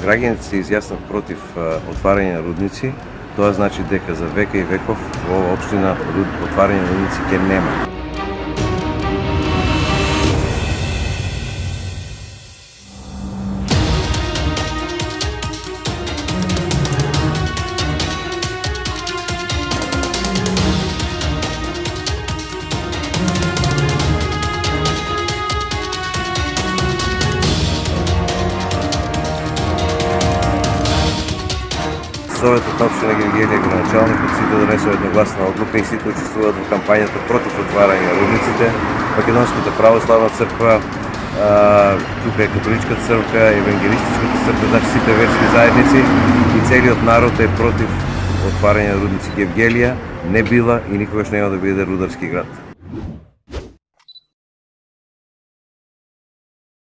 граѓаните се изјаснат против отварање на рудници, тоа значи дека за века и веков во оваа општина отварање на рудници ќе нема. Советот на општина Гевгелија, градоначалникот, сите донесува едногласна одлука и сите учествуваат во кампањата против отварање на рудниците. Македонската православна црква, тука е католичката црква, евангелистичката црква, значи сите верски заедници и целиот народ е против отварање на рудници. Гевгелија не била и никогаш нема да биде рударски град.